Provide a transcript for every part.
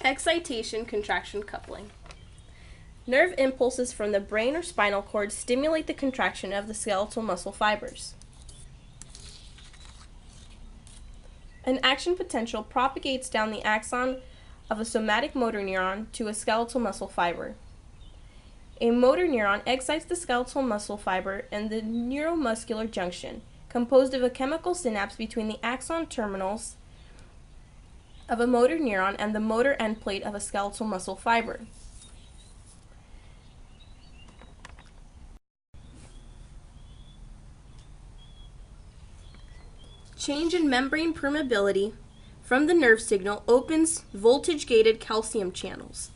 Excitation contraction coupling. Nerve impulses from the brain or spinal cord stimulate the contraction of the skeletal muscle fibers. An action potential propagates down the axon of a somatic motor neuron to a skeletal muscle fiber. A motor neuron excites the skeletal muscle fiber and the neuromuscular junction, composed of a chemical synapse between the axon terminals of a motor neuron and the motor end plate of a skeletal muscle fiber. Change in membrane permeability from the nerve signal opens voltage-gated calcium channels.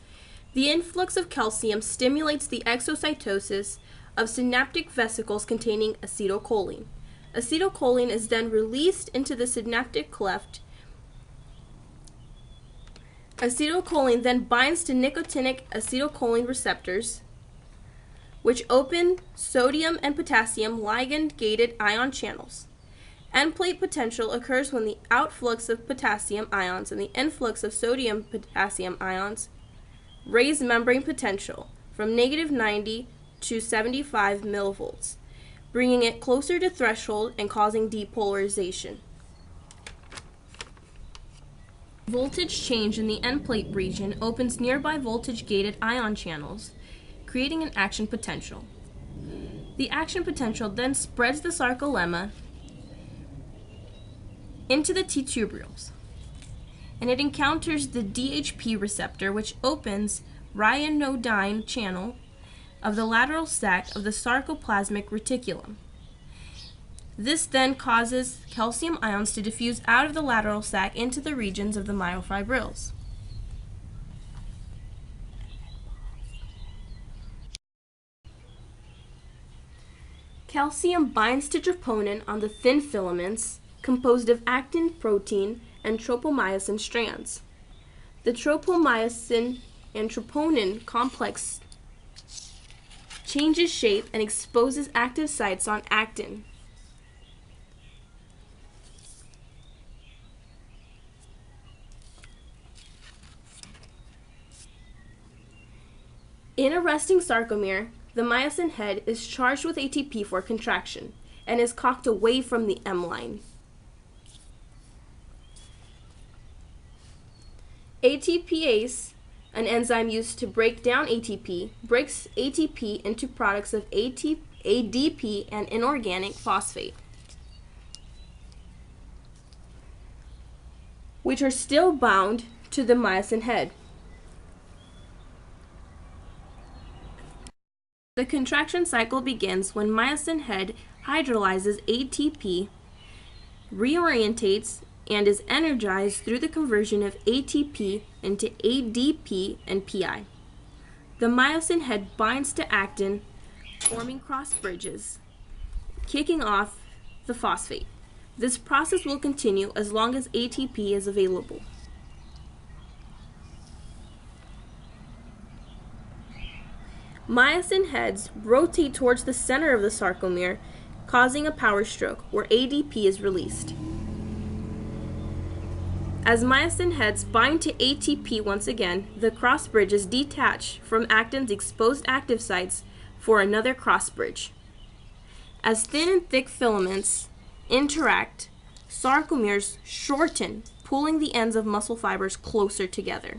The influx of calcium stimulates the exocytosis of synaptic vesicles containing acetylcholine. Acetylcholine is then released into the synaptic cleft. Acetylcholine then binds to nicotinic acetylcholine receptors, which open sodium and potassium ligand-gated ion channels. End plate potential occurs when the outflux of potassium ions and the influx of sodium potassium ions raise membrane potential from -90 to 75 millivolts, bringing it closer to threshold and causing depolarization. Voltage change in the end plate region opens nearby voltage-gated ion channels, creating an action potential. The action potential then spreads the sarcolemma into the T-tubules, and it encounters the DHP receptor, which opens ryanodine channel of the lateral sac of the sarcoplasmic reticulum. This then causes calcium ions to diffuse out of the lateral sac into the regions of the myofibrils. Calcium binds to troponin on the thin filaments composed of actin protein and tropomyosin strands. The tropomyosin and troponin complex changes shape and exposes active sites on actin. In a resting sarcomere, the myosin head is charged with ATP for contraction and is cocked away from the M line. ATPase, an enzyme used to break down ATP, breaks ATP into products of ADP and inorganic phosphate, which are still bound to the myosin head. The contraction cycle begins when myosin head hydrolyzes ATP, reorientates, and is energized through the conversion of ATP into ADP and PI. The myosin head binds to actin, forming cross bridges, kicking off the phosphate. This process will continue as long as ATP is available. Myosin heads rotate towards the center of the sarcomere, causing a power stroke where ADP is released. As myosin heads bind to ATP once again, the cross bridges detach from actin's exposed active sites for another cross bridge. As thin and thick filaments interact, sarcomeres shorten, pulling the ends of muscle fibers closer together,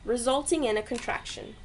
resulting in a contraction.